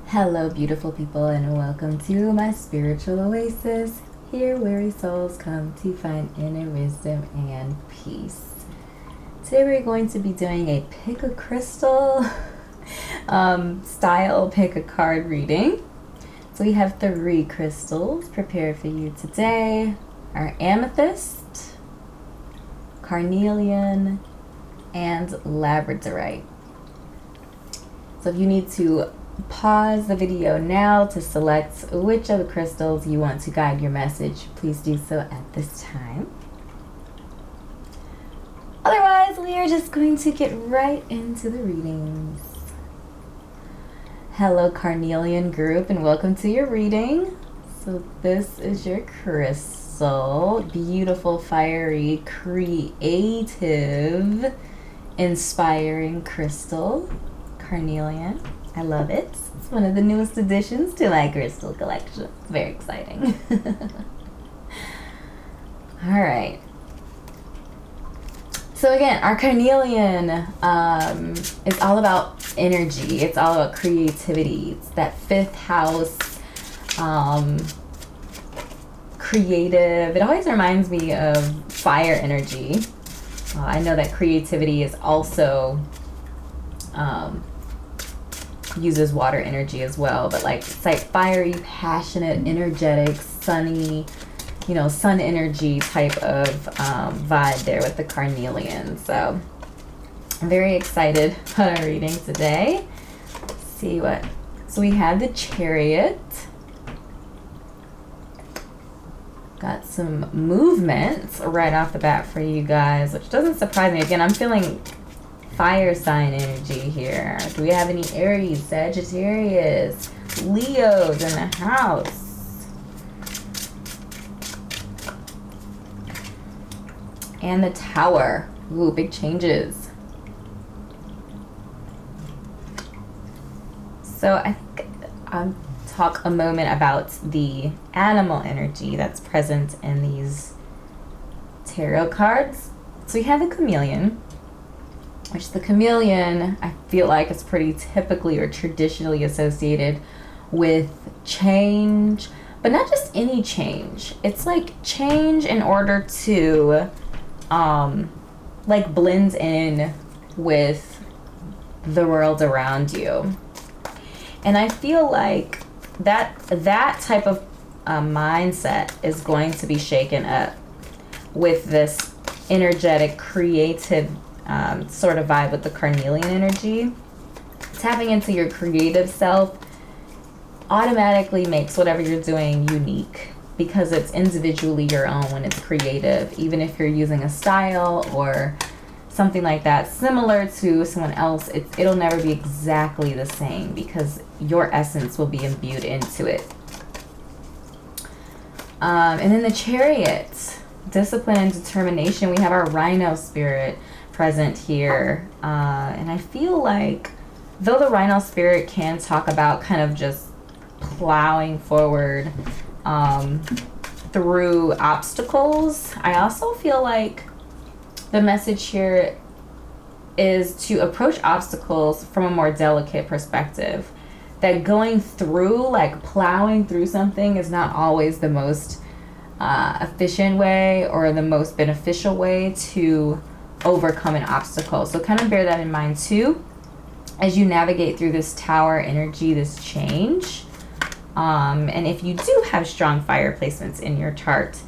Hello beautiful people, and welcome to my spiritual oasis, here weary souls come to find inner wisdom and peace. Today we're going to be doing a pick a crystal style pick a card reading. So we have 3 crystals prepared for you today. Our Amethyst, Carnelian, and Labradorite. So if you need to pause the video now to select which of the crystals you want to guide your message, please do so at this time. Otherwise, we are just going to get right into the readings. Hello Carnelian group, and welcome to your reading. So this is your crystal. Beautiful, fiery, creative, inspiring crystal, Carnelian. I love it. It's one of the newest additions to my crystal collection. Very exciting. All right. So again, our Carnelian is all about energy. It's all about creativity. It's that 5th house, creative. It always reminds me of fire energy. I know that creativity is also uses water energy as well, but like it's like fiery, passionate, energetic, sunny, sun energy type of vibe there with the Carnelian. So I'm very excited about our reading today. Let's see what. So we have the Chariot. Got some movement right off the bat for you guys, which doesn't surprise me. Again, I'm feeling fire sign energy here. Do we have any Aries, Sagittarius, Leos in the house? And the Tower. Ooh, big changes. So I think I'll talk a moment about the animal energy that's present in these tarot cards. So we have the Chameleon, which the chameleon, I feel like, is pretty typically or traditionally associated with change, but not just any change. It's like change in order to like blend in with the world around you. And I feel like that type of mindset is going to be shaken up with this energetic, creative sort of vibe with the Carnelian energy. Tapping into your creative self automatically makes whatever you're doing unique, because it's individually your own when it's creative. Even if you're using a style or something like that similar to someone else, it'll never be exactly the same, because your essence will be imbued into it. And then the Chariot, discipline and determination. We have our Rhino spirit present here, and I feel like though the Rhino spirit can talk about kind of just plowing forward through obstacles, I also feel like the message here is to approach obstacles from a more delicate perspective. That going through, like plowing through something, is not always the most efficient way or the most beneficial way to overcome an obstacle. So kind of bear that in mind too as you navigate through this Tower energy, this change. And if you do have strong fire placements in your chart,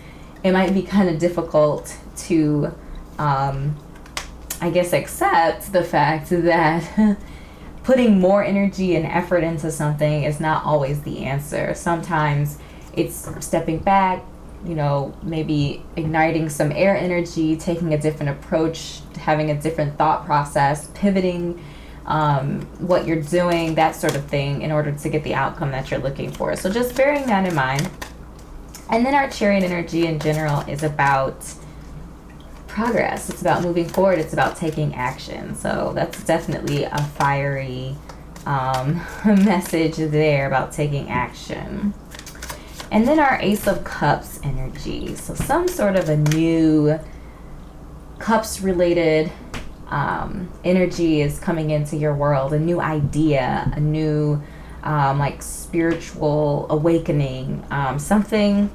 it might be kind of difficult to I guess accept the fact that putting more energy and effort into something is not always the answer. Sometimes it's stepping back, maybe igniting some air energy, taking a different approach, having a different thought process, pivoting what you're doing, that sort of thing, in order to get the outcome that you're looking for. So just bearing that in mind. And then our Chariot energy in general is about progress. It's about moving forward. It's about taking action. So that's definitely a fiery message there about taking action. And then our Ace of Cups energy. So some sort of a new Cups related energy is coming into your world, a new idea, a new like spiritual awakening, something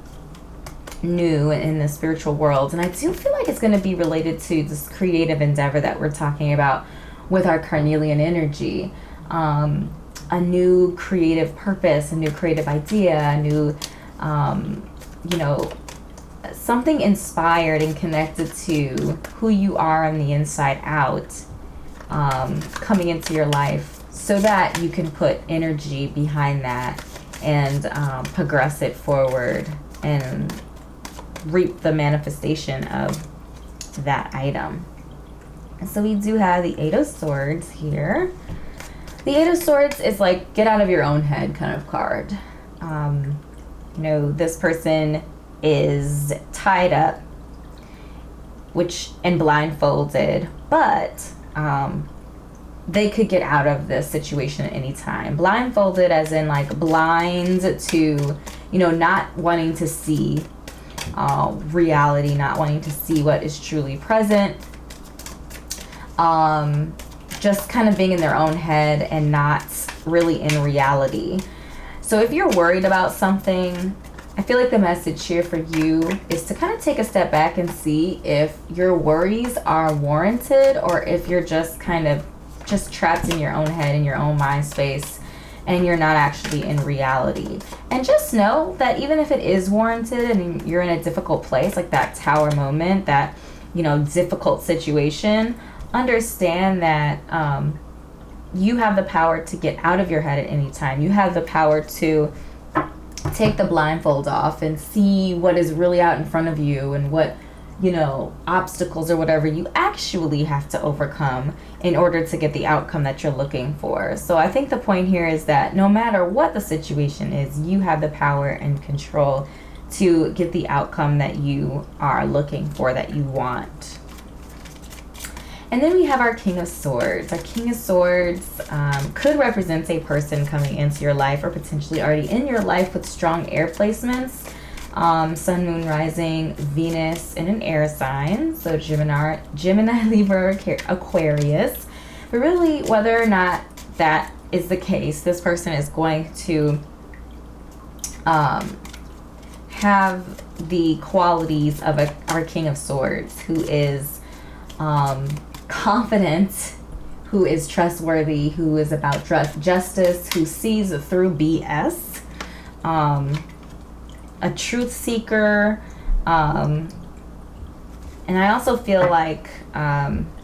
new in the spiritual world. And I do feel like it's going to be related to this creative endeavor that we're talking about with our Carnelian energy. A new creative purpose, a new creative idea, a new, you know, something inspired and connected to who you are on the inside out, coming into your life, so that you can put energy behind that and progress it forward and reap the manifestation of that item. And so we do have the Eight of Swords here. The Eight of Swords is like get out of your own head kind of card. You know, this person is tied up, and blindfolded, but they could get out of this situation at any time. Blindfolded as in like blind to, you know, not wanting to see reality, not wanting to see what is truly present. Just kind of being in their own head and not really in reality. So if you're worried about something, I feel like the message here for you is to kind of take a step back and see if your worries are warranted, or if you're just kind of just trapped in your own head, in your own mind space, and you're not actually in reality. And just know that even if it is warranted and you're in a difficult place, like that tower moment, that, you know, difficult situation, understand that you have the power to get out of your head at any time. You have the power to take the blindfold off and see what is really out in front of you, and what, you know, obstacles or whatever you actually have to overcome in order to get the outcome that you're looking for. So I think the point here is that no matter what the situation is, you have the power and control to get the outcome that you are looking for, that you want. And then we have our King of Swords. Our King of Swords could represent a person coming into your life, or potentially already in your life, with strong air placements. Sun, Moon, Rising, Venus in an air sign. So Gemini, Libra, Aquarius. But really, whether or not that is the case, this person is going to have the qualities of our King of Swords, who is confident, who is trustworthy, who is about justice, who sees through BS, a truth seeker, and I also feel like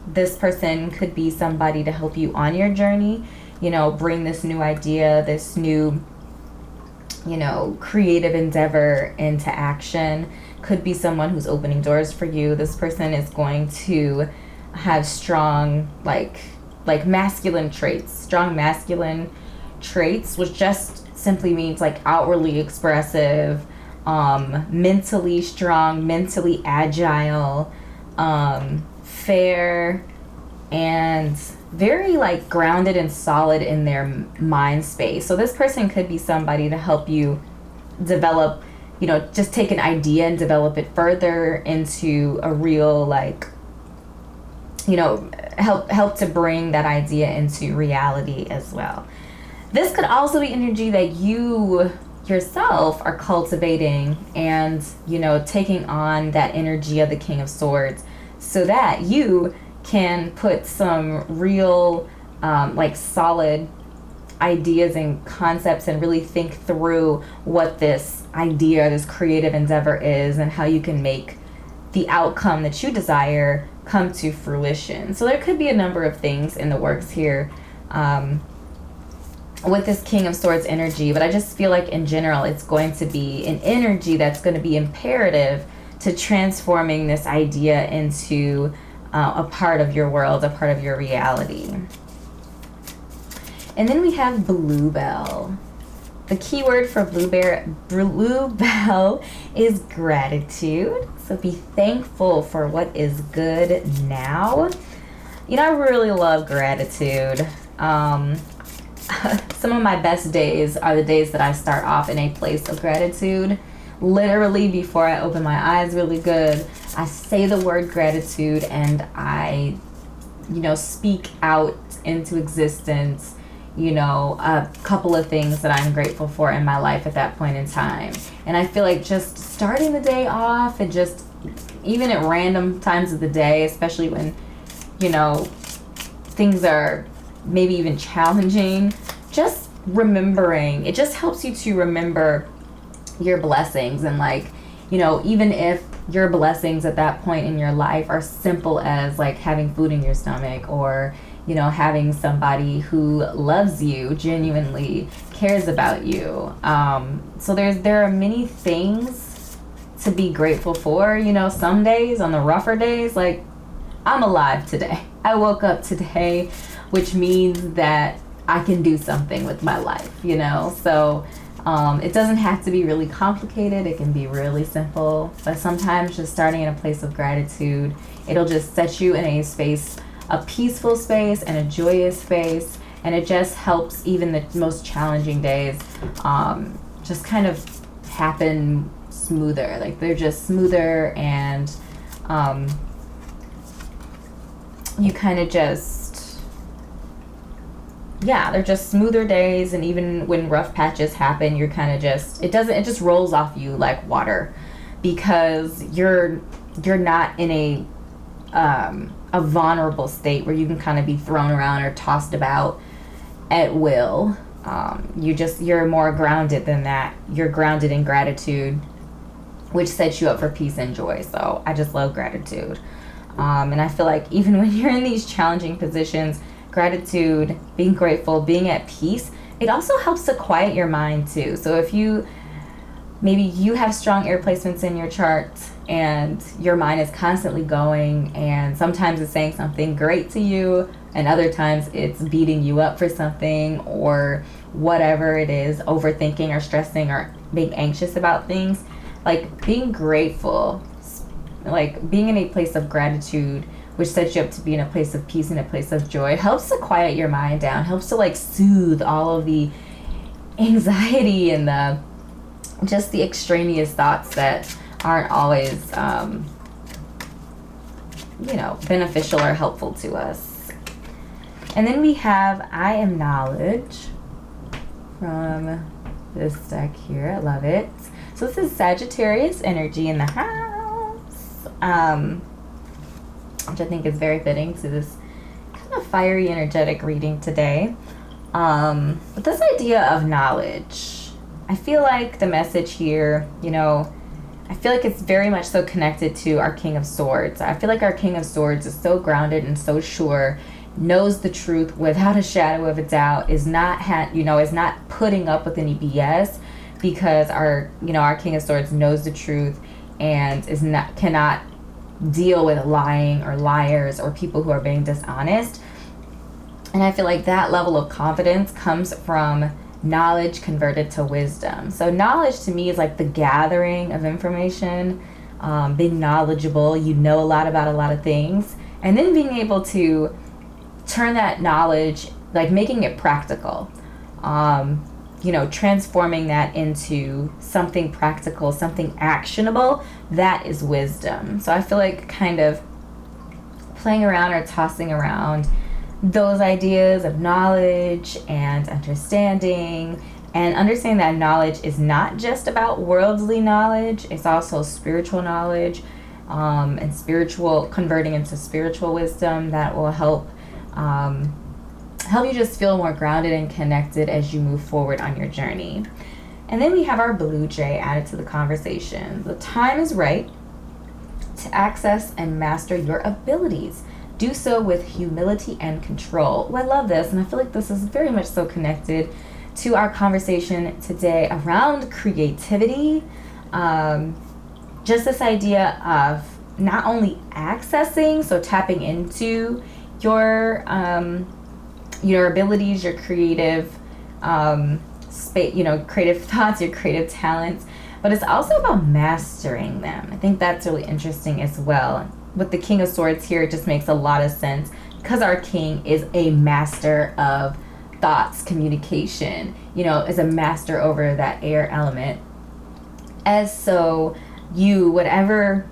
this person could be somebody to help you on your journey, you know, bring this new idea, this new, you know, creative endeavor into action. Could be someone who's opening doors for you. This person is going to have strong like masculine traits. Strong masculine traits, which just simply means like outwardly expressive, mentally strong, mentally agile, fair, and very like grounded and solid in their mind space. So this person could be somebody to help you develop, you know, just take an idea and develop it further into a real, like, you know, help to bring that idea into reality as well. This could also be energy that you yourself are cultivating and, you know, taking on that energy of the King of Swords, so that you can put some real like solid ideas and concepts and really think through what this idea, this creative endeavor is, and how you can make the outcome that you desire come to fruition. So there could be a number of things in the works here with this King of Swords energy, but I just feel like in general it's going to be an energy that's going to be imperative to transforming this idea into a part of your world, a part of your reality. And then we have Bluebell. The keyword for Bluebell is gratitude. So be thankful for what is good now. You know, I really love gratitude. Some of my best days are the days that I start off in a place of gratitude. Literally, before I open my eyes really good, I say the word gratitude, and I speak out into existence, a couple of things that I'm grateful for in my life at that point in time. And I feel like just starting the day off, and just even at random times of the day, especially when, things are maybe even challenging, just remembering, it just helps you to remember your blessings. And even if your blessings at that point in your life are simple as having food in your stomach, or having somebody who loves you, genuinely cares about you. So there are many things to be grateful for. Some days, on the rougher days, I'm alive today. I woke up today, which means that I can do something with my life, So it doesn't have to be really complicated. It can be really simple. But sometimes just starting in a place of gratitude, it'll just set you in a peaceful space and a joyous space. And it just helps even the most challenging days just kind of happen smoother. They're just smoother, and you kind of just, they're just smoother days. And even when rough patches happen, you're kind of just, it just rolls off you like water, because you're not in a vulnerable state where you can kind of be thrown around or tossed about at will. You're more grounded than that. You're grounded in gratitude, which sets you up for peace and joy. So I just love gratitude. And I feel like even when you're in these challenging positions, gratitude, being grateful, being at peace, it also helps to quiet your mind too. So if maybe you have strong air placements in your chart, and your mind is constantly going, and sometimes it's saying something great to you, and other times it's beating you up for something, or whatever it is, overthinking or stressing or being anxious about things, being grateful, being in a place of gratitude, which sets you up to be in a place of peace and a place of joy, helps to quiet your mind down, helps to soothe all of the anxiety and just the extraneous thoughts that aren't always beneficial or helpful to us. And then we have I Am Knowledge from this deck here. I love it. So this is Sagittarius energy in the house, which I think is very fitting to this kind of fiery, energetic reading today. But this idea of knowledge, I feel like the message here, I feel like it's very much so connected to our King of Swords. I feel like our King of Swords is so grounded and so sure, knows the truth without a shadow of a doubt, is not putting up with any BS, because our King of Swords knows the truth and cannot deal with lying or liars or people who are being dishonest. And I feel like that level of confidence comes from knowledge converted to wisdom. So knowledge to me is the gathering of information, being knowledgeable, a lot about a lot of things, and then being able to turn that knowledge, making it practical, transforming that into something practical, something actionable. That is wisdom. So I feel like kind of playing around or tossing around those ideas of knowledge and understanding, and understanding that knowledge is not just about worldly knowledge, it's also spiritual knowledge, and converting into spiritual wisdom that will help you just feel more grounded and connected as you move forward on your journey. And then we have our blue jay added to the conversation. The time is right to access and master your abilities. Do so with humility and control. Well, I love this, and I feel like this is very much so connected to our conversation today around creativity. Just this idea of not only accessing, so tapping into your abilities, your creative creative thoughts, your creative talents, but it's also about mastering them. I think that's really interesting as well. With the King of Swords here, it just makes a lot of sense, because our king is a master of thoughts, communication, is a master over that air element. As so, whatever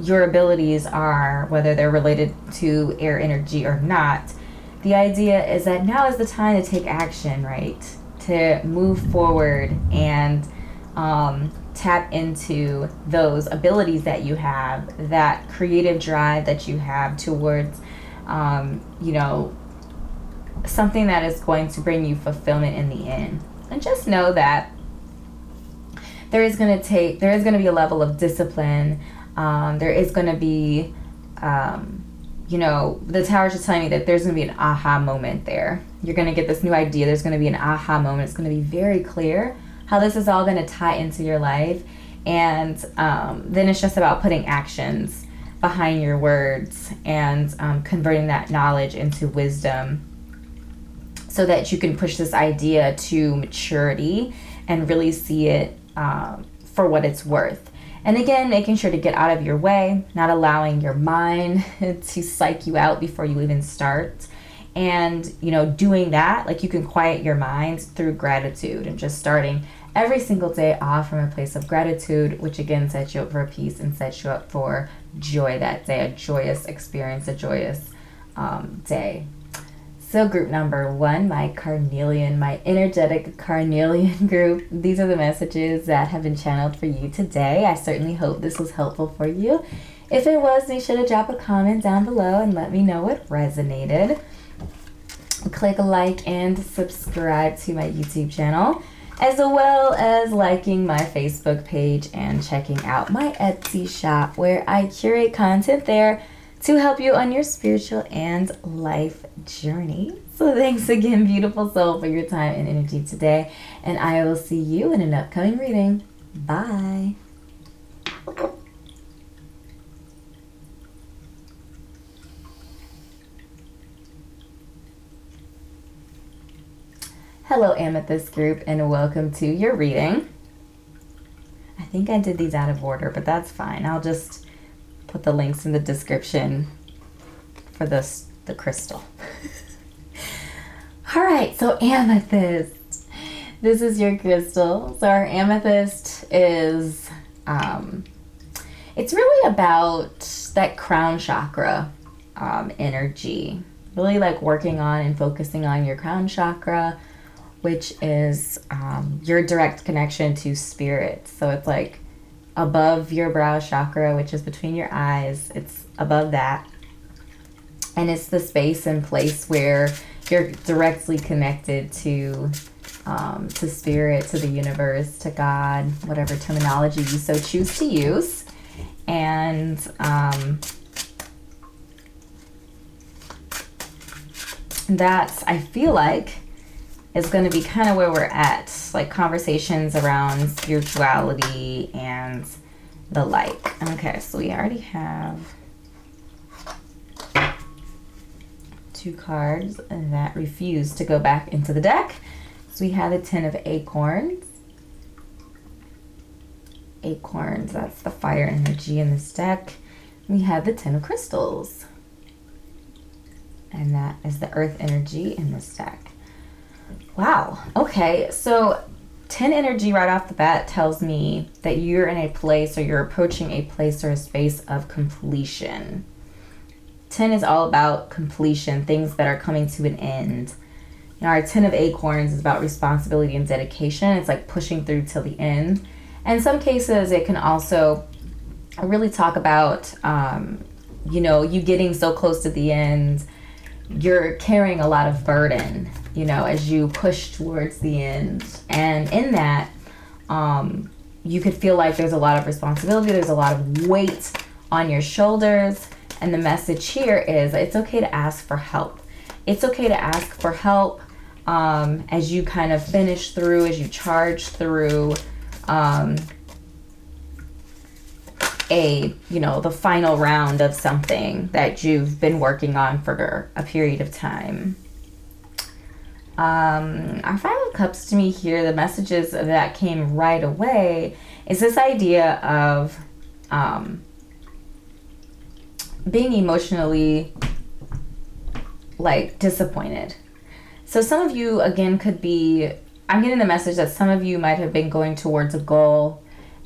your abilities are, whether they're related to air energy or not, the idea is that now is the time to take action, right? To move forward and tap into those abilities that you have, that creative drive that you have towards, you know, something that is going to bring you fulfillment in the end. And just know that there is going to be a level of discipline. There is going to be, you know, the tower's just telling me that there's going to be an aha moment there. You're going to get this new idea. There's going to be an aha moment. It's going to be very clear how this is all going to tie into your life. And then it's just about putting actions behind your words and converting that knowledge into wisdom so that you can push this idea to maturity and really see it for what it's worth. And again, making sure to get out of your way, not allowing your mind to psych you out before you even start. And, you know, doing that, like, you can quiet your mind through gratitude and just starting every single day off from a place of gratitude, which again sets you up for peace and sets you up for joy that day, a joyous experience, a joyous day. So group number 1, my Carnelian, my energetic Carnelian group. These are the messages that have been channeled for you today. I certainly hope this was helpful for you. If it was, be sure to drop a comment down below and let me know what resonated. Click like and subscribe to my YouTube channel, as well as liking my Facebook page and checking out my Etsy shop, where I curate content there to help you on your spiritual and life journey. So thanks again, beautiful soul, for your time and energy today, and I will see you in an upcoming reading. Bye. Hello, Amethyst group, and welcome to your reading. I think I did these out of order, but that's fine. I'll just put the links in the description for the crystal. All right, so amethyst. This is your crystal. So our amethyst is, it's really about that crown chakra energy. Really like working on and focusing on your crown chakra, which is your direct connection to spirit. So it's like above your brow chakra, which is between your eyes. It's above that. And it's the space and place where you're directly connected to spirit, to the universe, to God, whatever terminology you so choose to use. And that's, I feel like, is going to be kind of where we're at, like conversations around spirituality and the like. Okay, so we already have 2 cards that refuse to go back into the deck. So we have the 10 of Acorns. Acorns, that's the fire energy in this deck. We have the 10 of Crystals, and that is the earth energy in this deck. Wow. Okay. So 10 energy right off the bat tells me that you're in a place, or you're approaching a place or a space of completion. 10 is all about completion, things that are coming to an end. Now, our 10 of Acorns is about responsibility and dedication. It's like pushing through till the end. And in some cases, it can also really talk about, you know, you getting so close to the end, you're carrying a lot of burden, you know, as you push towards the end. And in that, you could feel like there's a lot of responsibility, there's a lot of weight on your shoulders. And the message here is it's okay to ask for help. It's okay to ask for help as you kind of finish through, as you charge through the final round of something that you've been working on for a period of time. Our 5 of Cups to me here, the messages that came right away is this idea of being emotionally like disappointed. So some of you, again, could be, I'm getting the message that some of you might have been going towards a goal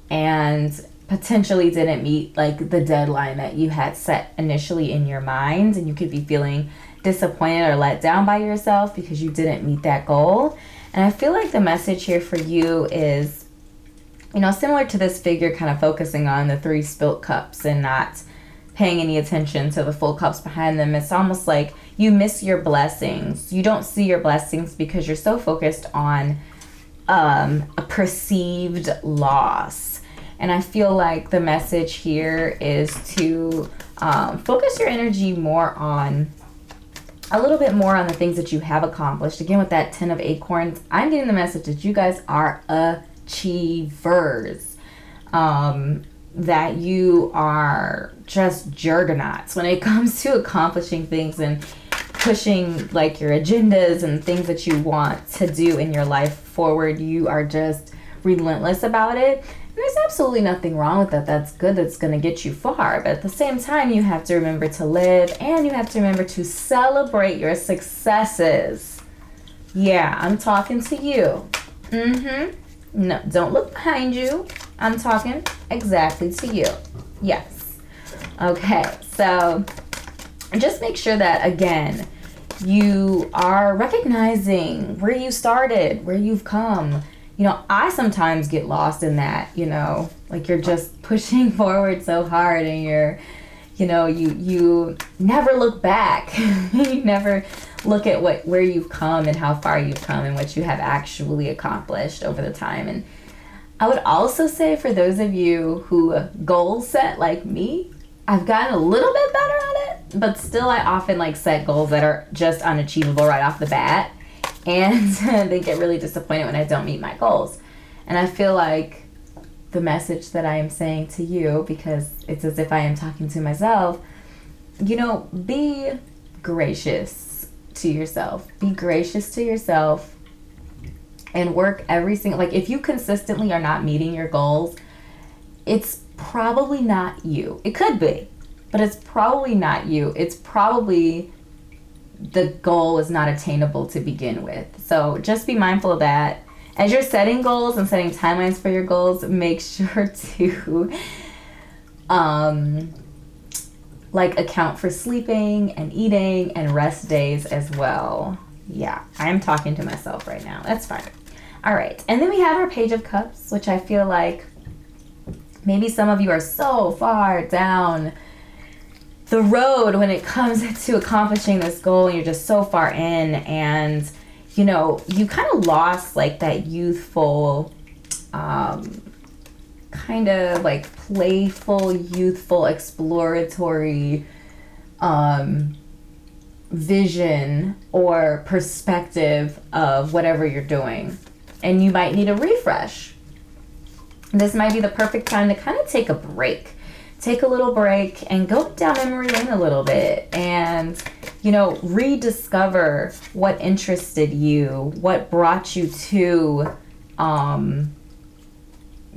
and potentially didn't meet like the deadline that you had set initially in your mind, and you could be feeling disappointed or let down by yourself because you didn't meet that goal. And I feel like the message here for you is, you know, similar to this figure kind of focusing on the 3 spilt cups and not paying any attention to the full cups behind them. It's almost like you miss your blessings. You don't see your blessings because you're so focused on a perceived loss. And I feel like the message here is to focus your energy more on, a little bit more on the things that you have accomplished. Again, with that 10 of acorns, I'm getting the message that you guys are achievers. That you are just juggernauts when it comes to accomplishing things and pushing like your agendas and things that you want to do in your life forward. You are just relentless about it. And there's absolutely nothing wrong with that. That's good. That's going to get you far. But at the same time, you have to remember to live, and you have to remember to celebrate your successes. Yeah, I'm talking to you. No, don't look behind you. I'm talking exactly to you. Yes. Okay, so just make sure that, again, you are recognizing where you started, where you've come. You know, I sometimes get lost in that, you know, like you're just pushing forward so hard and you're, you know, you never look back. You never look at where you've come and how far you've come and what you have actually accomplished over the time. And I would also say for those of you who goal set like me, I've gotten a little bit better at it, but still I often like set goals that are just unachievable right off the bat, and they get really disappointed when I don't meet my goals. And I feel like the message that I am saying to you, because it's as if I am talking to myself, you know, be gracious to yourself. Be gracious to yourself. And work every single, like if you consistently are not meeting your goals, it's probably not you. It could be, but it's probably not you. It's probably the goal is not attainable to begin with. So just be mindful of that. As you're setting goals and setting timelines for your goals, make sure to like account for sleeping and eating and rest days as well. Yeah, I'm talking to myself right now. That's fine. All right, and then we have our Page of Cups, which I feel like maybe some of you are so far down the road when it comes to accomplishing this goal, and you're just so far in, and you know, you kind of lost like that youthful, kind of like playful, youthful, exploratory vision or perspective of whatever you're doing. And you might need a refresh. This might be the perfect time to kind of take a break. Take a little break and go down memory lane a little bit and, you know, rediscover what interested you, what brought you to,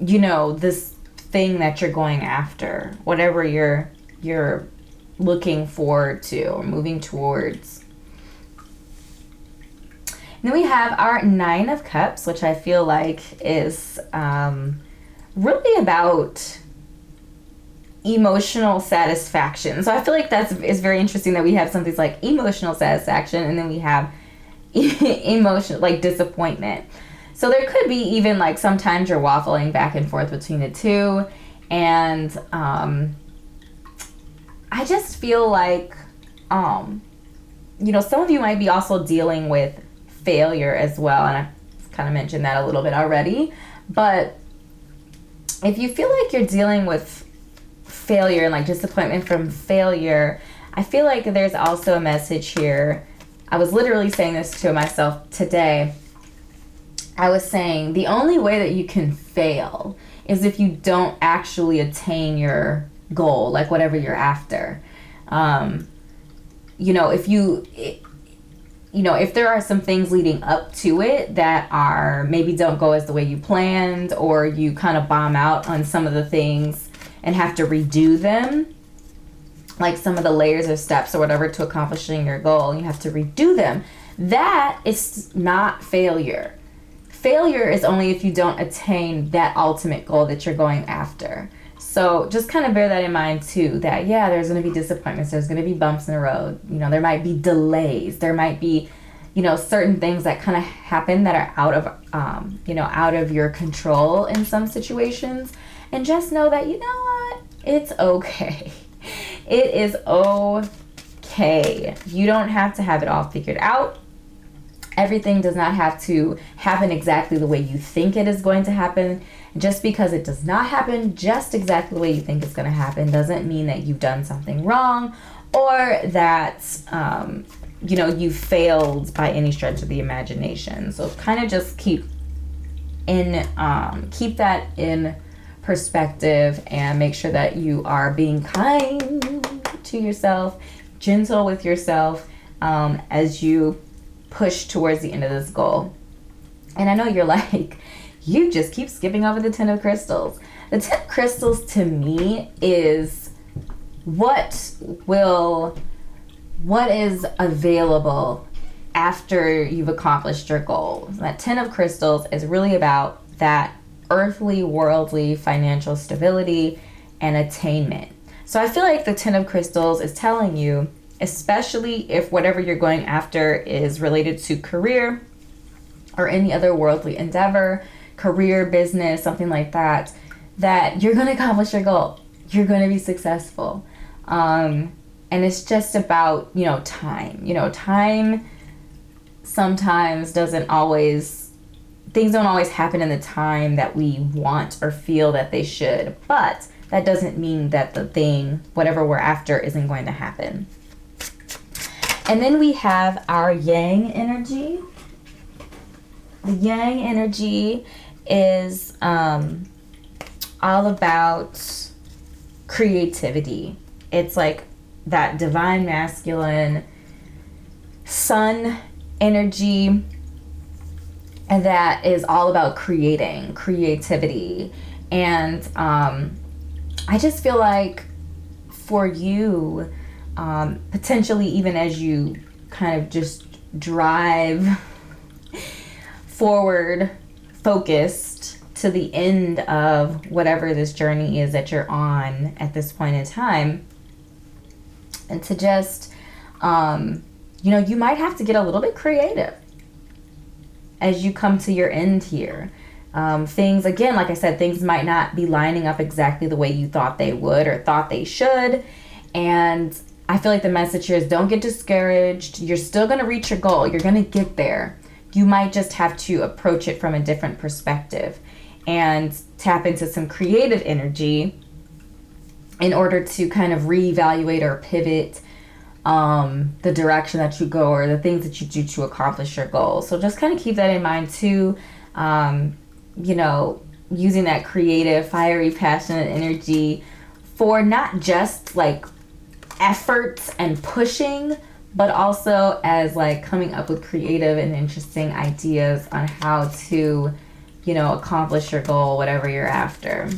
you know, this thing that you're going after, whatever you're looking forward to or moving towards. Then we have our 9 of Cups, which I feel like is really about emotional satisfaction. So I feel like is very interesting that we have something like emotional satisfaction, and then we have emotional, like disappointment. So there could be even like sometimes you're waffling back and forth between the two, and I just feel like you know, some of you might be also dealing with failure as well, and I kind of mentioned that a little bit already. But if you feel like you're dealing with failure and like disappointment from failure, I feel like there's also a message here. I was literally saying this to myself today. I was saying the only way that you can fail is if you don't actually attain your goal, like whatever you're after. You know, if there are some things leading up to it that are maybe don't go as the way you planned, or you kind of bomb out on some of the things and have to redo them, like some of the layers or steps or whatever to accomplishing your goal, you have to redo them. That is not failure. Failure is only if you don't attain that ultimate goal that you're going after. So just kind of bear that in mind too, that yeah, there's going to be disappointments, there's going to be bumps in the road, you know, there might be delays, there might be, you know, certain things that kind of happen that are out of you know, out of your control in some situations. And just know that, you know what, it's okay. It is okay. You don't have to have it all figured out. Everything does not have to happen exactly the way you think it is going to happen. Just because it does not happen just exactly the way you think it's going to happen doesn't mean that you've done something wrong, or that you know, you failed by any stretch of the imagination. So kind of just keep that in perspective, and make sure that you are being kind to yourself, gentle with yourself, as you push towards the end of this goal. And I know you're like, you just keep skipping over the 10 of crystals. The 10 of crystals to me is what is available after you've accomplished your goals. That 10 of crystals is really about that earthly, worldly, financial stability and attainment. So I feel like the 10 of crystals is telling you, especially if whatever you're going after is related to career or any other worldly endeavor, career, business, something like that, that you're going to accomplish your goal. You're going to be successful. And it's just about, you know, time. You know, time sometimes things don't always happen in the time that we want or feel that they should. But that doesn't mean that the thing, whatever we're after, isn't going to happen. And then we have our yang energy. The yang energy is all about creativity. It's like that divine masculine sun energy, and that is all about creativity. And I just feel like for you, potentially even as you kind of just drive forward focused to the end of whatever this journey is that you're on at this point in time, and to just you know, you might have to get a little bit creative as you come to your end here. Things, again, like I said, things might not be lining up exactly the way you thought they would or thought they should. And I feel like the message here is don't get discouraged. You're still going to reach your goal. You're going to get there. You might just have to approach it from a different perspective and tap into some creative energy in order to kind of reevaluate or pivot the direction that you go or the things that you do to accomplish your goals. So just kind of keep that in mind too. You know, using that creative, fiery, passionate energy for not just like efforts and pushing, but also as like coming up with creative and interesting ideas on how to, you know, accomplish your goal, whatever you're after.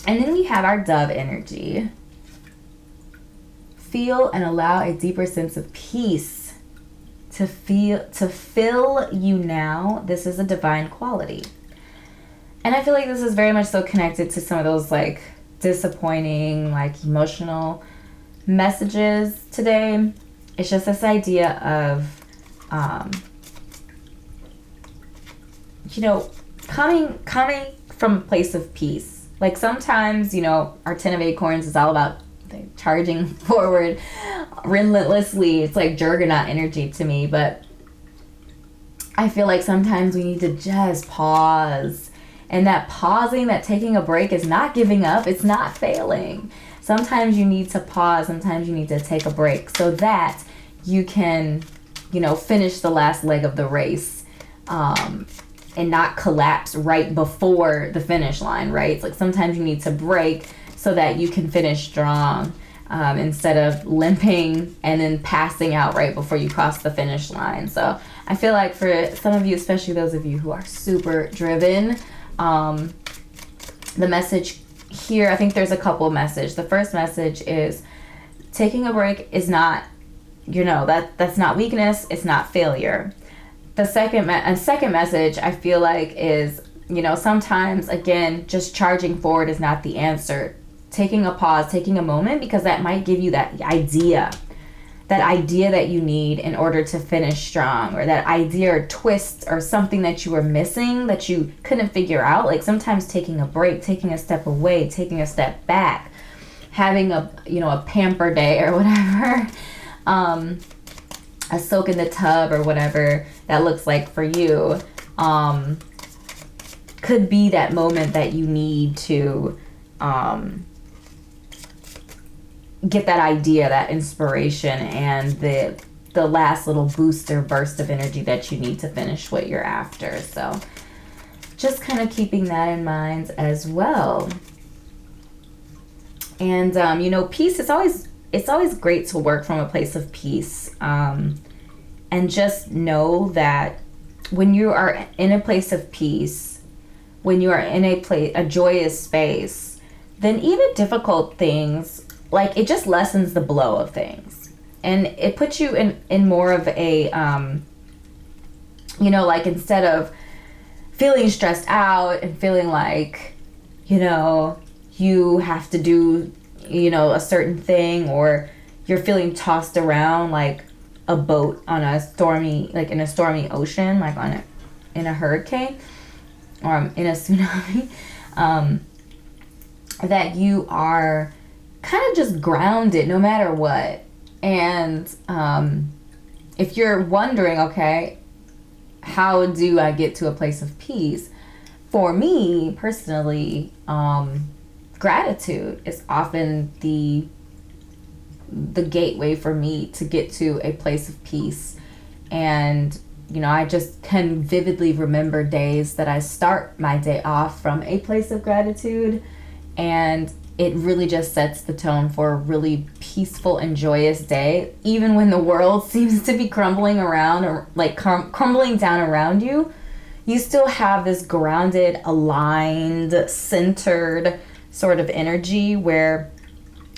And then we have our dove energy. Feel and allow a deeper sense of peace to fill you now. This is a divine quality. And I feel like this is very much so connected to some of those like disappointing, like emotional messages today. It's just this idea of, you know, coming from a place of peace. Like sometimes, you know, our 10 of acorns is all about charging forward relentlessly. It's like juggernaut energy to me, but I feel like sometimes we need to just pause. And that pausing, that taking a break is not giving up. It's not failing. Sometimes you need to pause. Sometimes you need to take a break so that you can, you know, finish the last leg of the race, and not collapse right before the finish line, right? It's like sometimes you need to break so that you can finish strong, instead of limping and then passing out right before you cross the finish line. So I feel like for some of you, especially those of you who are super driven, the message here, I think there's a couple of messages. The first message is taking a break is not, you know, that's not weakness. It's not failure. The second message I feel like is you know, sometimes, again, just charging forward is not the answer. Taking a pause, taking a moment, because that might give you that idea that you need in order to finish strong, or that idea or twist or something that you were missing that you couldn't figure out. Like sometimes taking a break, taking a step away, taking a step back, having a, you know, a pamper day or whatever, a soak in the tub or whatever that looks like for you, could be that moment that you need to get that idea, that inspiration, and the last little booster burst of energy that you need to finish what you're after. So just kind of keeping that in mind as well. And you know, peace, it's always great to work from a place of peace, and just know that when you are in a place of peace, when you are in a joyous space, then even difficult things, like, it just lessens the blow of things, and it puts you in more of a you know, like, instead of feeling stressed out and feeling like, you know, you have to do, you know, a certain thing, or you're feeling tossed around like a boat on a stormy, like in a stormy ocean, like in a hurricane or in a tsunami, that you are kind of just grounded no matter what. And if you're wondering, okay, how do I get to a place of peace? For me personally, gratitude is often the gateway for me to get to a place of peace. And you know, I just can vividly remember days that I start my day off from a place of gratitude, and it really just sets the tone for a really peaceful and joyous day, even when the world seems to be crumbling around, or like crumbling down around you. You still have this grounded, aligned, centered sort of energy where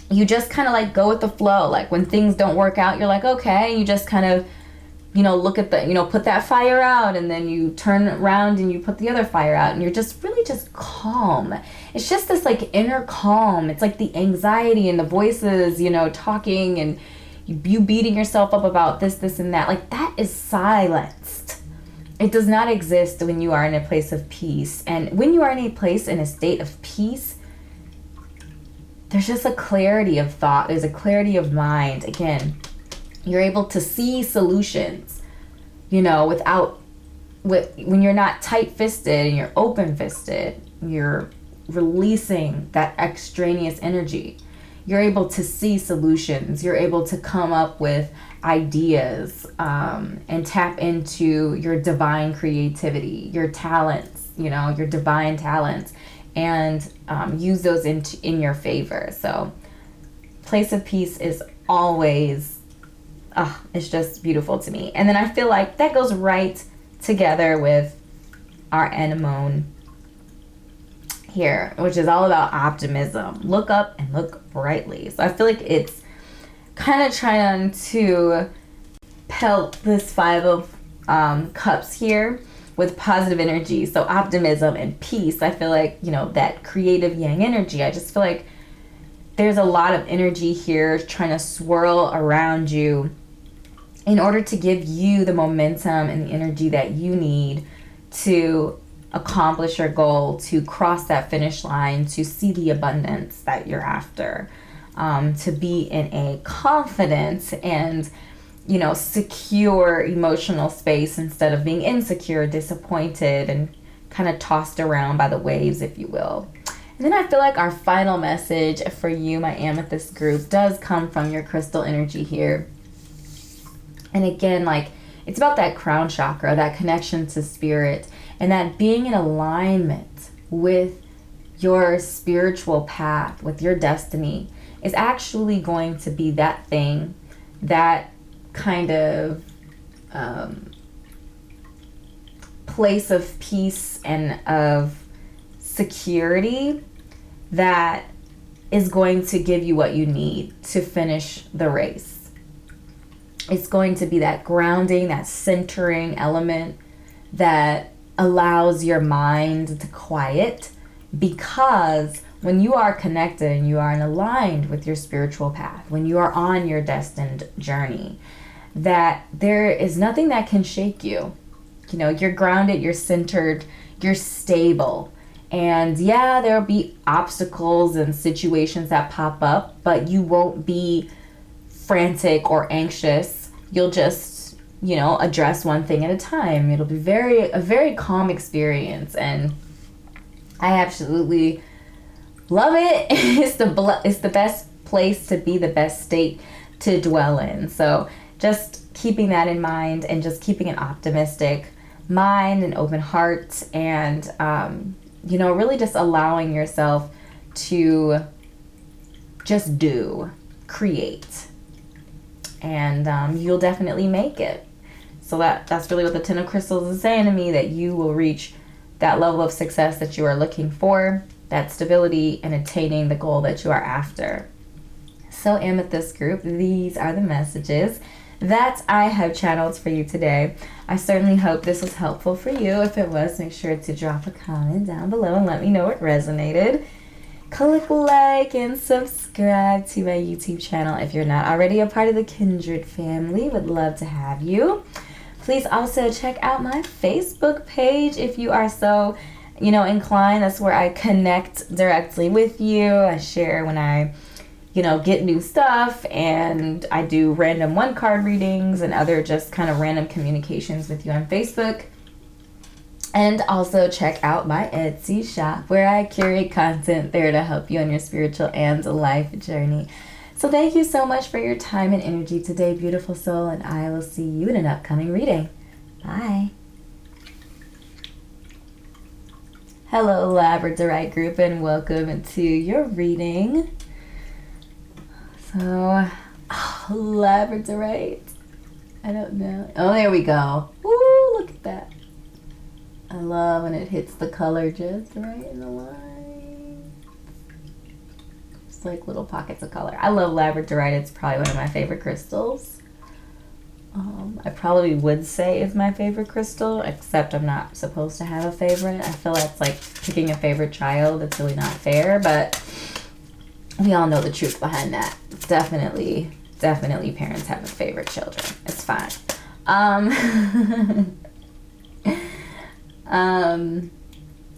you just kind of like go with the flow. Like when things don't work out, you're like, okay, you just kind of, you know, look at the, you know, put that fire out, and then you turn around and you put the other fire out, and you're just really just calm. It's just this like inner calm. It's like the anxiety and the voices, you know, talking, and you beating yourself up about this and that. Like, that is silenced. It does not exist when you are in a place of peace. And when you are in a place, in a state of peace, there's just a clarity of thought. There's a clarity of mind. Again, you're able to see solutions, you know, when you're not tight-fisted and you're open-fisted, you're releasing that extraneous energy. You're able to see solutions. You're able to come up with ideas, and tap into your divine creativity, your talents, you know, your divine talents, and use those in your favor. So place of peace is always, it's just beautiful to me. And then I feel like that goes right together with our anemone here, which is all about optimism. Look up and look brightly. So I feel like it's kind of trying to pelt this Five of Cups here with positive energy. So optimism and peace. I feel like, you know, that creative yang energy. I just feel like there's a lot of energy here trying to swirl around you in order to give you the momentum and the energy that you need to accomplish your goal, to cross that finish line, to see the abundance that you're after, to be in a confident and, you know, secure emotional space instead of being insecure, disappointed, and kind of tossed around by the waves, if you will. And then I feel like our final message for you, my Amethyst group, does come from your crystal energy here. And again, like, it's about that crown chakra, that connection to spirit, and that being in alignment with your spiritual path, with your destiny, is actually going to be that thing, that kind of place of peace and of security that is going to give you what you need to finish the race. It's going to be that grounding, that centering element that allows your mind to quiet, because when you are connected and you are aligned with your spiritual path, when you are on your destined journey, that there is nothing that can shake you. You know, you're grounded, you're centered, you're stable. And yeah, there'll be obstacles and situations that pop up, but you won't be frantic or anxious. You'll just, you know, address one thing at a time. It'll be a very calm experience, and I absolutely love it. It's the best place to be, the best state to dwell in. So just keeping that in mind, and just keeping an optimistic mind and open heart, and you know, really just allowing yourself to just create, and you'll definitely make it. So that's really what the Ten of Crystals is saying to me, that you will reach that level of success that you are looking for, that stability, and attaining the goal that you are after. So Amethyst group, these are the messages that I have channeled for you today. I certainly hope this was helpful for you. If it was, make sure to drop a comment down below and let me know it resonated. Click like and subscribe to my YouTube channel if you're not already a part of the Kindred family. Would love to have you. Please also check out my Facebook page if you are so, you know, inclined. That's where I connect directly with you. I share when I, you know, get new stuff, and I do random one-card readings and other just kind of random communications with you on Facebook. And also check out my Etsy shop, where I curate content there to help you on your spiritual and life journey. So thank you so much for your time and energy today, beautiful soul, and I will see you in an upcoming reading. Bye. Hello, Labradorite group, and welcome to your reading. So, Labradorite, I don't know. Oh, there we go. Woo, look at that. I love when it hits the color just right in the line. It's like little pockets of color. I love Labradorite. It's probably one of my favorite crystals. I probably would say it's my favorite crystal, except I'm not supposed to have a favorite. I feel that's like picking a favorite child. It's really not fair, but we all know the truth behind that. Definitely parents have a favorite children. It's fine.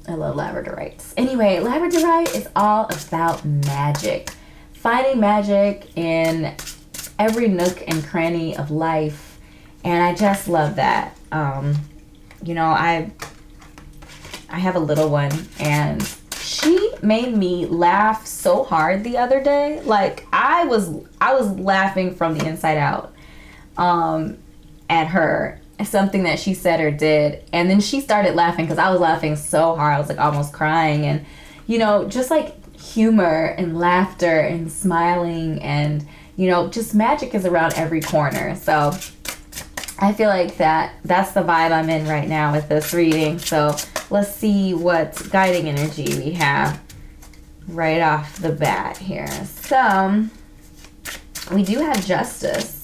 I love Labradorites. Anyway, Labradorite is all about magic. Finding magic in every nook and cranny of life. And I just love that. You know, I have a little one, and she made me laugh so hard the other day. Like I was laughing from the inside out at her, something that she said or did, and then she started laughing because I was laughing so hard. I was like almost crying. And you know, just like humor and laughter and smiling, and you know, just magic is around every corner. So I feel like that's the vibe I'm in right now with this reading. So let's see what guiding energy we have right off the bat here. So we do have justice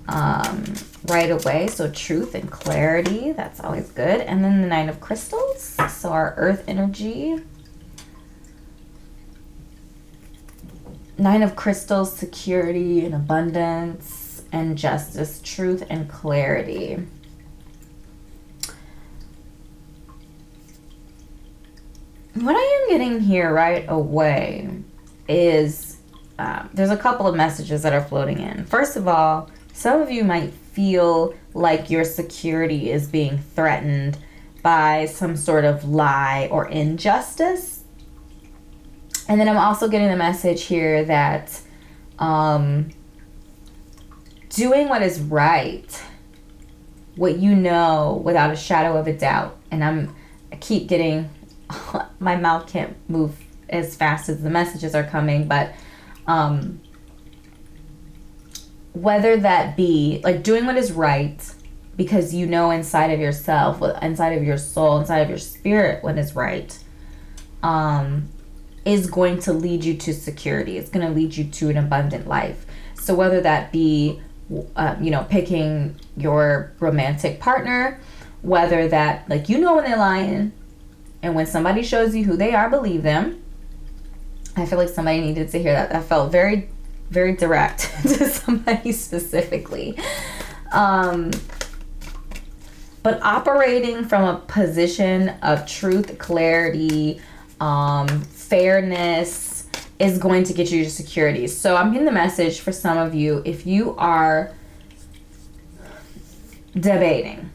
right away. So truth and clarity, that's always good. And then the Nine of Crystals, so our earth energy. Nine of Crystals, security and abundance, and justice, truth and clarity. What I am getting here right away is there's a couple of messages that are floating in. First of all, some of you might feel like your security is being threatened by some sort of lie or injustice. And then I'm also getting the message here that doing what is right, what you know without a shadow of a doubt, and I keep getting, my mouth can't move as fast as the messages are coming, but whether that be like doing what is right because you know inside of yourself, inside of your soul, inside of your spirit what is right, is going to lead you to security. It's going to lead you to an abundant life. So whether that be, you know, picking your romantic partner, Whether that, like, you know when they're lying, and when somebody shows you who they are, believe them. I feel like somebody needed to hear that. That felt very, very direct to somebody specifically. But operating from a position of truth, clarity, fairness is going to get you to security. So I'm getting the message for some of you, if you are debating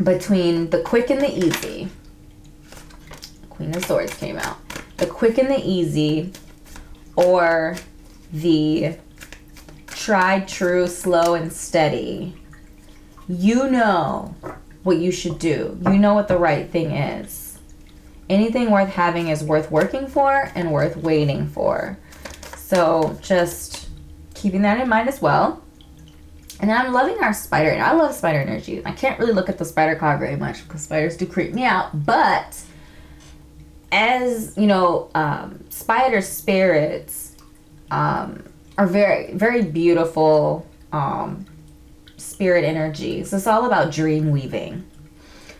between the quick and the easy. Queen of Swords came out. The quick and the easy, or the tried, true, slow, and steady. You know what you should do. You know what the right thing is. Anything worth having is worth working for and worth waiting for. So just keeping that in mind as well. And then I'm loving our spider. And I love spider energy. I can't really look at the spider card very much because spiders do creep me out. But as you know, spider spirits are very, very beautiful spirit energies. It's all about dream weaving.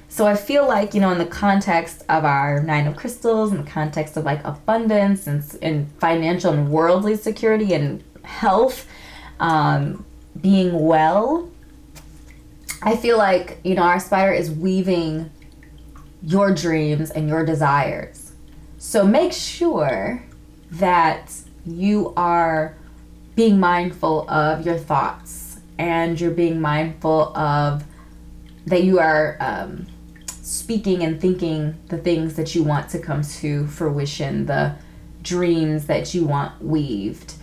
So I feel like, you know, in the context of our Nine of Crystals, in the context of like abundance and financial and worldly security and health, being well, I feel like, you know, our spider is weaving your dreams and your desires. So make sure that you are being mindful of your thoughts, and you're being mindful of that you are speaking and thinking the things that you want to come to fruition, the dreams that you want weaved.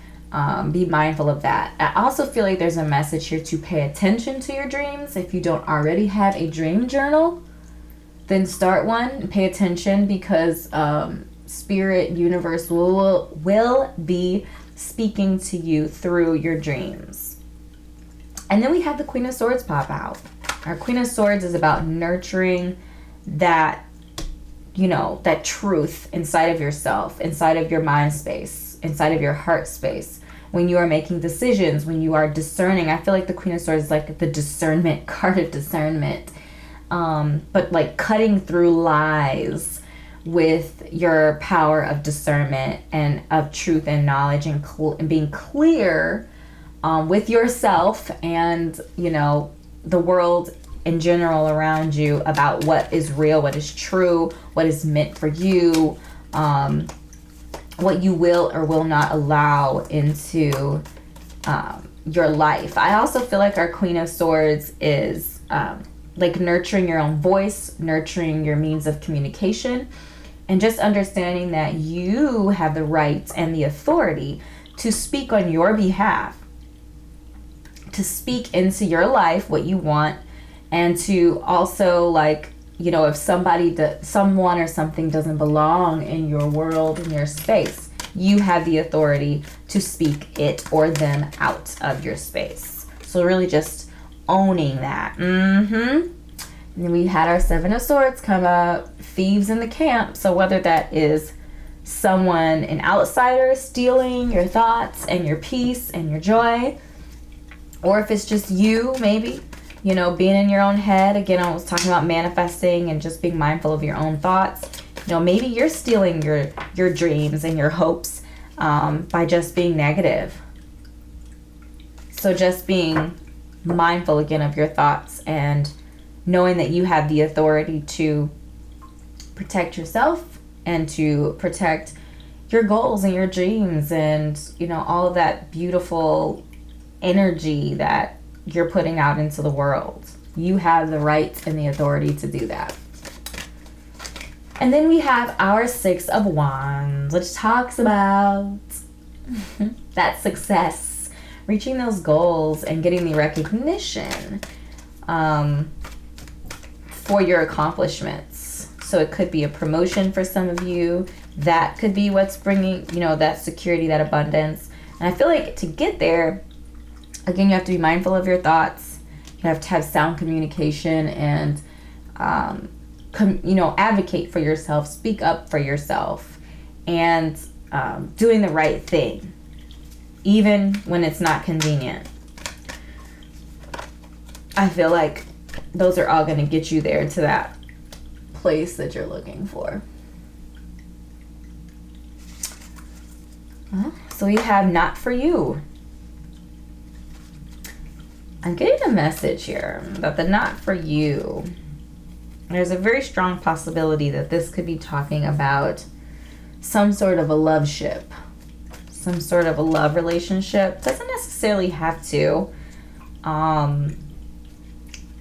Be mindful of that. I also feel like there's a message here to pay attention to your dreams. If you don't already have a dream journal, then start one and pay attention, because spirit universe will be speaking to you through your dreams. And then we have the Queen of Swords pop out. Our Queen of Swords is about nurturing that, you know, that truth inside of yourself, inside of your mind space, inside of your heart space. When you are making decisions, when you are discerning, I feel like the Queen of Swords is like the discernment card of discernment. But like cutting through lies with your power of discernment and of truth and knowledge, and being clear with yourself and, you know, the world in general around you about what is real, what is true, what is meant for you, what you will or will not allow into your life. I also feel like our Queen of Swords is like nurturing your own voice, nurturing your means of communication, and just understanding that you have the right and the authority to speak on your behalf, to speak into your life what you want, and to also, like, you know, if someone or something doesn't belong in your world, in your space, you have the authority to speak it or them out of your space. So really just owning that. And then we had our Seven of Swords come up, thieves in the camp. So whether that is someone, an outsider, stealing your thoughts and your peace and your joy, or if it's just you, maybe, you know, being in your own head. Again, I was talking about manifesting and just being mindful of your own thoughts. You know, maybe you're stealing your dreams and your hopes by just being negative. So just being mindful again of your thoughts and knowing that you have the authority to protect yourself and to protect your goals and your dreams and, you know, all of that beautiful energy that you're putting out into the world. You have the right and the authority to do that. And then we have our Six of Wands, which talks about that success, reaching those goals and getting the recognition for your accomplishments. So it could be a promotion for some of you. That could be what's bringing, you know, that security, that abundance. And I feel like to get there, again, you have to be mindful of your thoughts. You have to have sound communication and, you know, advocate for yourself, speak up for yourself, and doing the right thing, even when it's not convenient. I feel like those are all going to get you there to that place that you're looking for. So we have not for you. I'm getting a message here that the not for you, there's a very strong possibility that this could be talking about some sort of a love ship, some sort of a love relationship. Doesn't necessarily have to.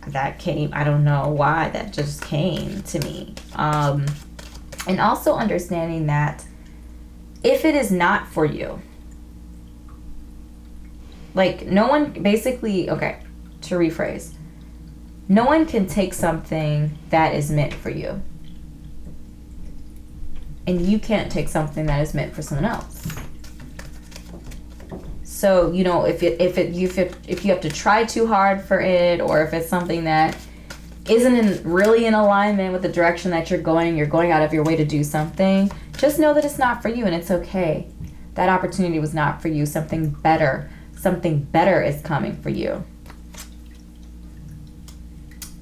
That came, I don't know why that just came to me. And also understanding that if it is not for you, like no one basically, okay, to rephrase, no one can take something that is meant for you. And you can't take something that is meant for someone else. So, you know, if you have to try too hard for it, or if it's something that isn't really in alignment with the direction that you're going out of your way to do something, just know that it's not for you, and it's okay. That opportunity was not for you. Something better is coming for you.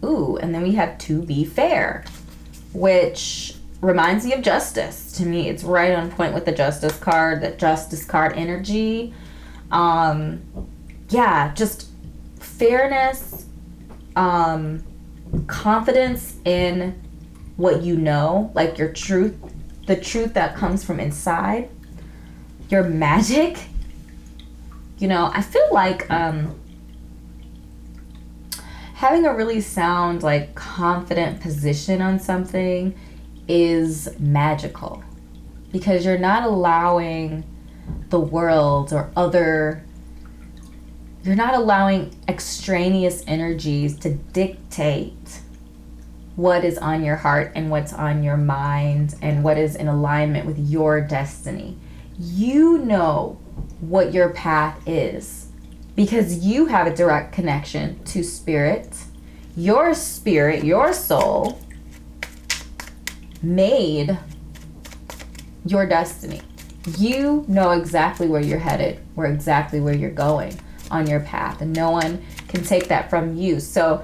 Ooh, and then we have to be fair, which reminds me of justice. To me, it's right on point with the justice card, that justice card energy. Yeah, just fairness, confidence in what you know, like your truth, the truth that comes from inside, your magic. You know, I feel like having a really sound, like, confident position on something is magical, because you're not allowing the world or you're not allowing extraneous energies to dictate what is on your heart and what's on your mind and what is in alignment with your destiny. You know what your path is because you have a direct connection to spirit, your soul made your destiny. You know exactly where you're headed, exactly where you're going on your path, and no one can take that from you. So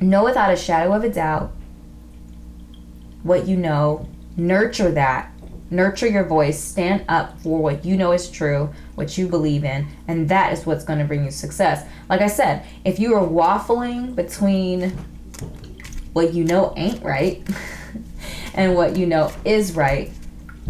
know without a shadow of a doubt what you know, nurture that. Nurture your voice, stand up for what you know is true, what you believe in, and that is what's going to bring you success. Like I said, if you are waffling between what you know ain't right and what you know is right,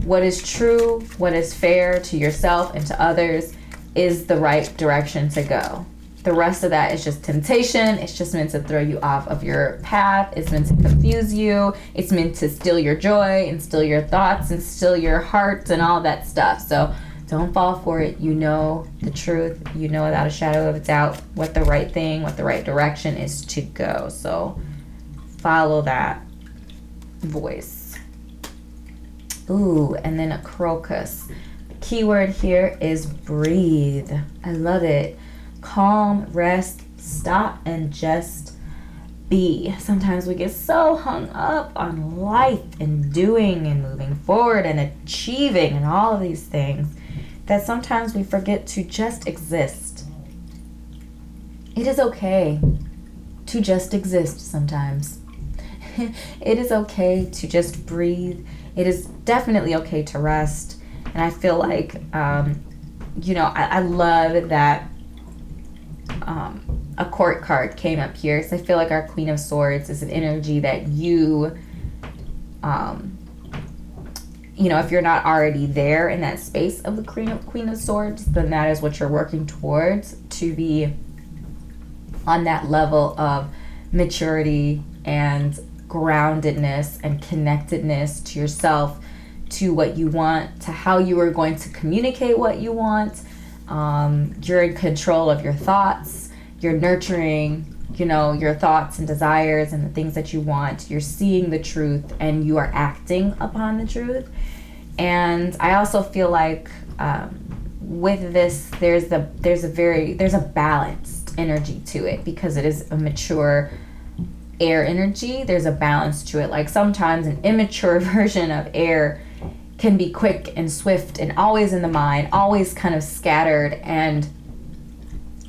what is true, what is fair to yourself and to others is the right direction to go. The rest of that is just temptation. It's just meant to throw you off of your path. It's meant to confuse you. It's meant to steal your joy and steal your thoughts and steal your heart and all that stuff. So don't fall for it. You know the truth. You know without a shadow of a doubt what the right thing, what the right direction is to go. So follow that voice. Ooh, and then a crocus. The key word here is breathe. I love it. Calm, rest, stop, and just be. Sometimes we get so hung up on life and doing and moving forward and achieving and all of these things that sometimes we forget to just exist. It is okay to just exist sometimes. It is okay to just breathe. It is definitely okay to rest. And I feel like, I love that a court card came up here. So I feel like our Queen of Swords is an energy that you, if you're not already there in that space of the Queen of Swords, then that is what you're working towards, to be on that level of maturity and groundedness and connectedness to yourself, to what you want, to how you are going to communicate what you want. You're in control of your thoughts. You're nurturing, your thoughts and desires and the things that you want. You're seeing the truth and you are acting upon the truth. And I also feel like with this, there's a balanced energy to it, because it is a mature air energy. There's a balance to it. Like sometimes an immature version of air can be quick and swift and always in the mind, always kind of scattered and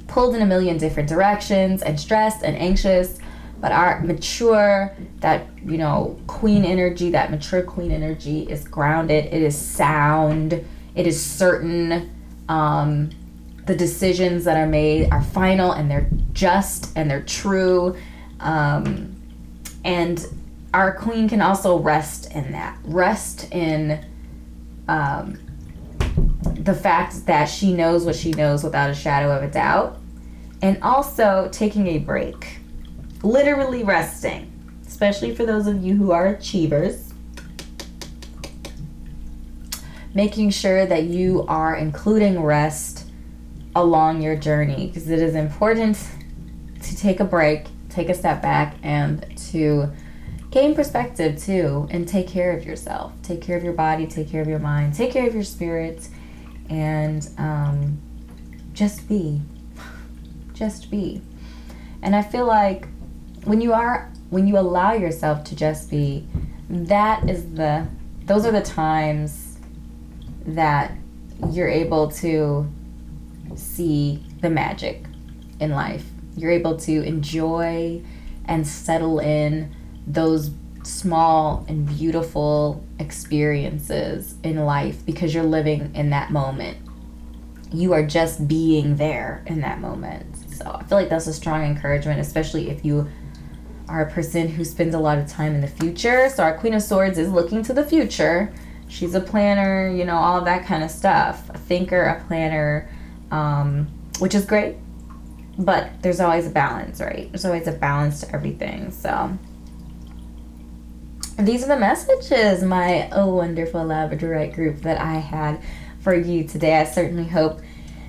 pulled in a million different directions and stressed and anxious. But our mature, that, you know, queen energy, that mature queen energy is grounded. It is sound. It is certain. The decisions that are made are final, and they're just, and they're true. And our queen can also rest in that. Rest in the fact that she knows what she knows without a shadow of a doubt. And also taking a break. Literally resting. Especially for those of you who are achievers. Making sure that you are including rest along your journey. Because it is important to take a break, take a step back, and to gain perspective too, and take care of yourself. Take care of your body, take care of your mind, take care of your spirit, and just be. Just be. And I feel like when you allow yourself to just be, those are the times that you're able to see the magic in life. You're able to enjoy and settle in those small and beautiful experiences in life because you're living in that moment. You are just being there in that moment. So I feel like that's a strong encouragement, especially if you are a person who spends a lot of time in the future. So our Queen of Swords is looking to the future. She's a planner, you know, all of that kind of stuff. A thinker, a planner, which is great. But there's always a balance, right? There's always a balance to everything. So these are the messages, my wonderful Labradorite group, that I had for you today. I certainly hope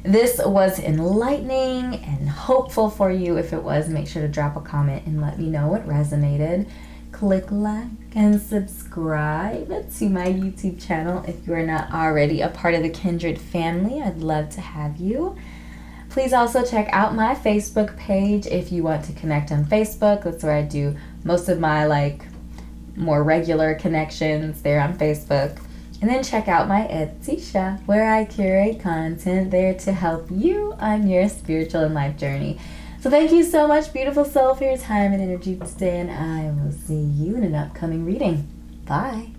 this was enlightening and hopeful for you. If it was, make sure to drop a comment and let me know what resonated. Click like and subscribe to my YouTube channel if you are not already a part of the Kindred family. I'd love to have you. Please also check out my Facebook page if you want to connect on Facebook. That's where I do most of my more regular connections there on Facebook. And then check out my Etsy shop where I curate content there to help you on your spiritual and life journey. So thank you so much, beautiful soul, for your time and energy today, and I will see you in an upcoming reading. Bye.